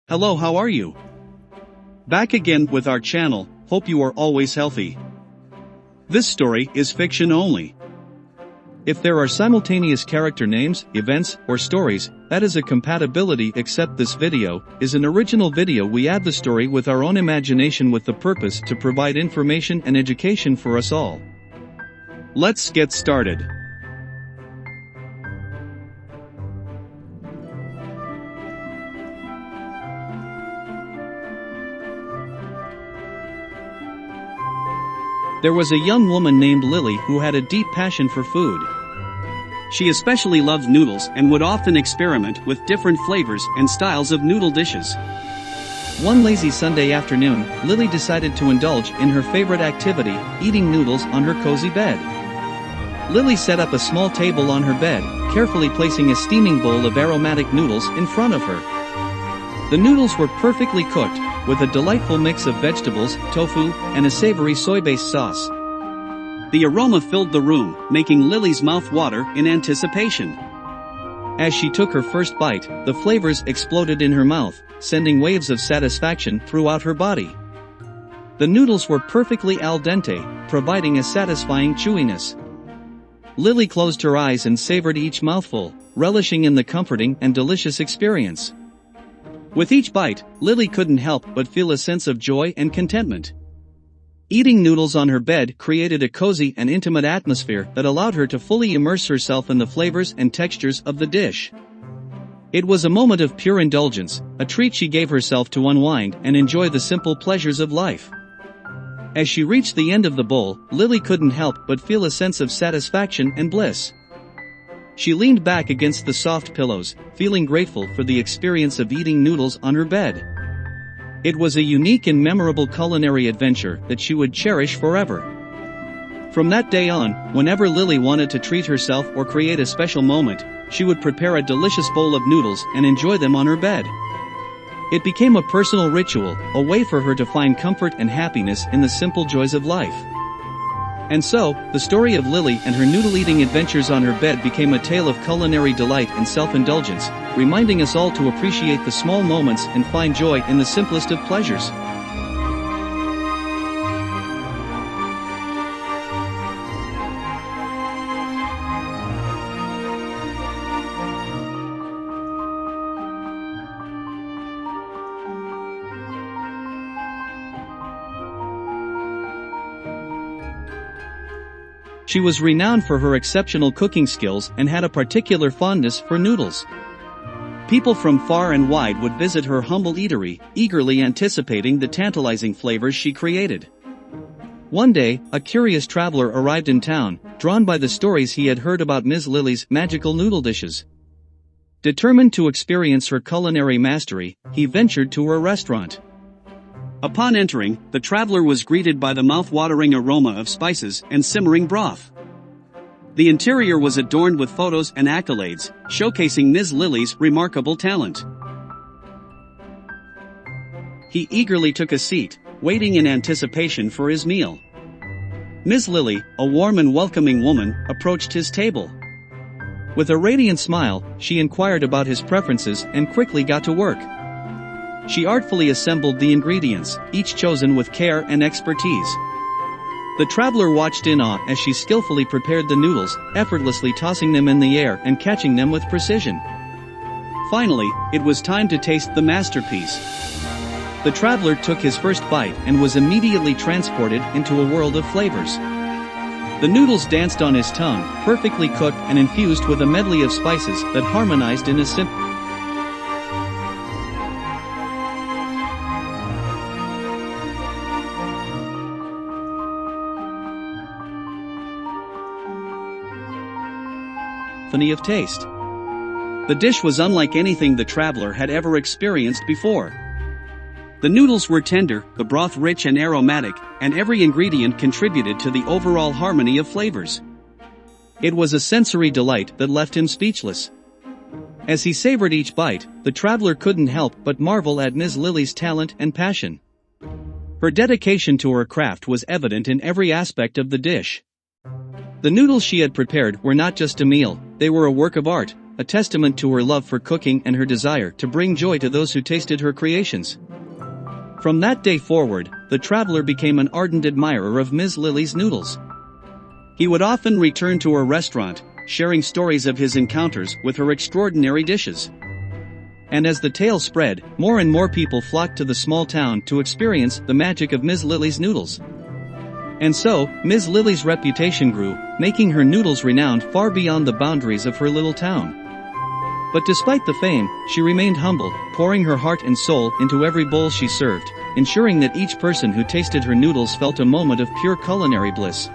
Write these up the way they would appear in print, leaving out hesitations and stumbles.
Hello, how are you? Back again with our channel, hope you are always healthy. This story is fiction only. If there are simultaneous character names, events, or stories, that is a compatibility, except this video is an original video. We add the story with our own imagination with the purpose to provide information and education for us all. Let's get started. There was a young woman named Lily who had a deep passion for food. She especially loved noodles and would often experiment with different flavors and styles of noodle dishes. One lazy Sunday afternoon, Lily decided to indulge in her favorite activity, eating noodles on her cozy bed. Lily set up a small table on her bed, carefully placing a steaming bowl of aromatic noodles in front of her. The noodles were perfectly cooked, with a delightful mix of vegetables, tofu, and a savory soy-based sauce. The aroma filled the room, making Lily's mouth water in anticipation. As she took her first bite, the flavors exploded in her mouth, sending waves of satisfaction throughout her body. The noodles were perfectly al dente, providing a satisfying chewiness. Lily closed her eyes and savored each mouthful, relishing in the comforting and delicious experience. With each bite, Lily couldn't help but feel a sense of joy and contentment. Eating noodles on her bed created a cozy and intimate atmosphere that allowed her to fully immerse herself in the flavors and textures of the dish. It was a moment of pure indulgence, a treat she gave herself to unwind and enjoy the simple pleasures of life. As she reached the end of the bowl, Lily couldn't help but feel a sense of satisfaction and bliss. She leaned back against the soft pillows, feeling grateful for the experience of eating noodles on her bed. It was a unique and memorable culinary adventure that she would cherish forever. From that day on, whenever Lily wanted to treat herself or create a special moment, she would prepare a delicious bowl of noodles and enjoy them on her bed. It became a personal ritual, a way for her to find comfort and happiness in the simple joys of life. And so, the story of Lily and her noodle-eating adventures on her bed became a tale of culinary delight and self-indulgence, reminding us all to appreciate the small moments and find joy in the simplest of pleasures. She was renowned for her exceptional cooking skills and had a particular fondness for noodles. People from far and wide would visit her humble eatery, eagerly anticipating the tantalizing flavors she created. One day, a curious traveler arrived in town, drawn by the stories he had heard about Ms. Lily's magical noodle dishes. Determined to experience her culinary mastery, he ventured to her restaurant. Upon entering, the traveler was greeted by the mouth-watering aroma of spices and simmering broth. The interior was adorned with photos and accolades, showcasing Ms. Lily's remarkable talent. He eagerly took a seat, waiting in anticipation for his meal. Ms. Lily, a warm and welcoming woman, approached his table. With a radiant smile, she inquired about his preferences and quickly got to work. She artfully assembled the ingredients, each chosen with care and expertise. The traveler watched in awe as she skillfully prepared the noodles, effortlessly tossing them in the air and catching them with precision. Finally, it was time to taste the masterpiece. The traveler took his first bite and was immediately transported into a world of flavors. The noodles danced on his tongue, perfectly cooked and infused with a medley of spices that harmonized in a simple of taste. The dish was unlike anything the traveler had ever experienced before. The noodles were tender, the broth rich and aromatic, and every ingredient contributed to the overall harmony of flavors. It was a sensory delight that left him speechless. As he savored each bite, the traveler couldn't help but marvel at Ms. Lily's talent and passion. Her dedication to her craft was evident in every aspect of the dish. The noodles she had prepared were not just a meal, they were a work of art, a testament to her love for cooking and her desire to bring joy to those who tasted her creations. From that day forward, the traveler became an ardent admirer of Ms. Lily's noodles. He would often return to her restaurant, sharing stories of his encounters with her extraordinary dishes. And as the tale spread, more and more people flocked to the small town to experience the magic of Ms. Lily's noodles. And so, Ms. Lily's reputation grew, making her noodles renowned far beyond the boundaries of her little town. But despite the fame, she remained humble, pouring her heart and soul into every bowl she served, ensuring that each person who tasted her noodles felt a moment of pure culinary bliss.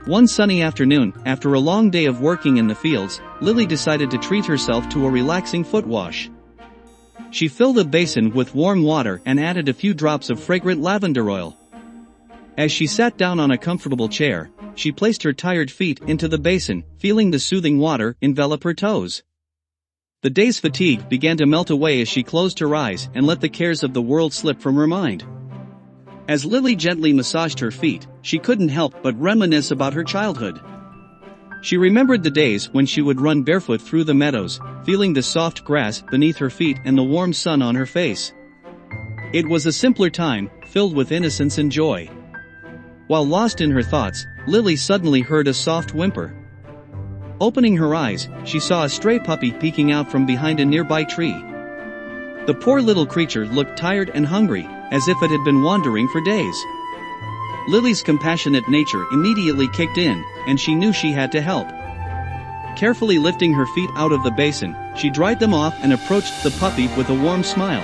One sunny afternoon, after a long day of working in the fields, Lily decided to treat herself to a relaxing foot wash. She filled a basin with warm water and added a few drops of fragrant lavender oil. As she sat down on a comfortable chair, she placed her tired feet into the basin, feeling the soothing water envelop her toes. The day's fatigue began to melt away as she closed her eyes and let the cares of the world slip from her mind. As Lily gently massaged her feet, she couldn't help but reminisce about her childhood. She remembered the days when she would run barefoot through the meadows, feeling the soft grass beneath her feet and the warm sun on her face. It was a simpler time, filled with innocence and joy. While lost in her thoughts, Lily suddenly heard a soft whimper. Opening her eyes, she saw a stray puppy peeking out from behind a nearby tree. The poor little creature looked tired and hungry, as if it had been wandering for days. Lily's compassionate nature immediately kicked in, and she knew she had to help. Carefully lifting her feet out of the basin, she dried them off and approached the puppy with a warm smile.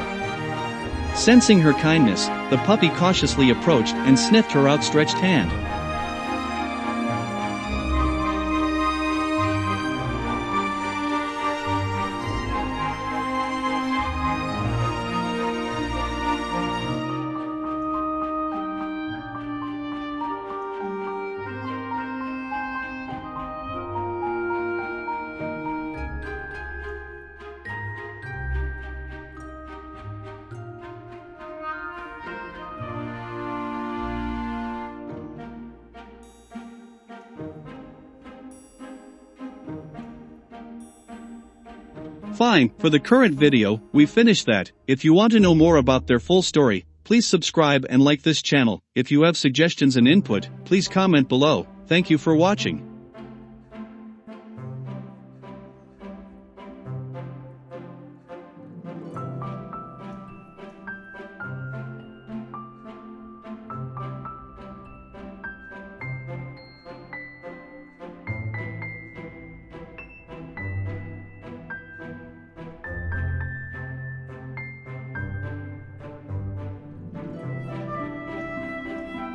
Sensing her kindness, the puppy cautiously approached and sniffed her outstretched hand. Fine, for the current video, we finished that. If you want to know more about their full story, please subscribe and like this channel. If you have suggestions and input, please comment below. Thank you for watching.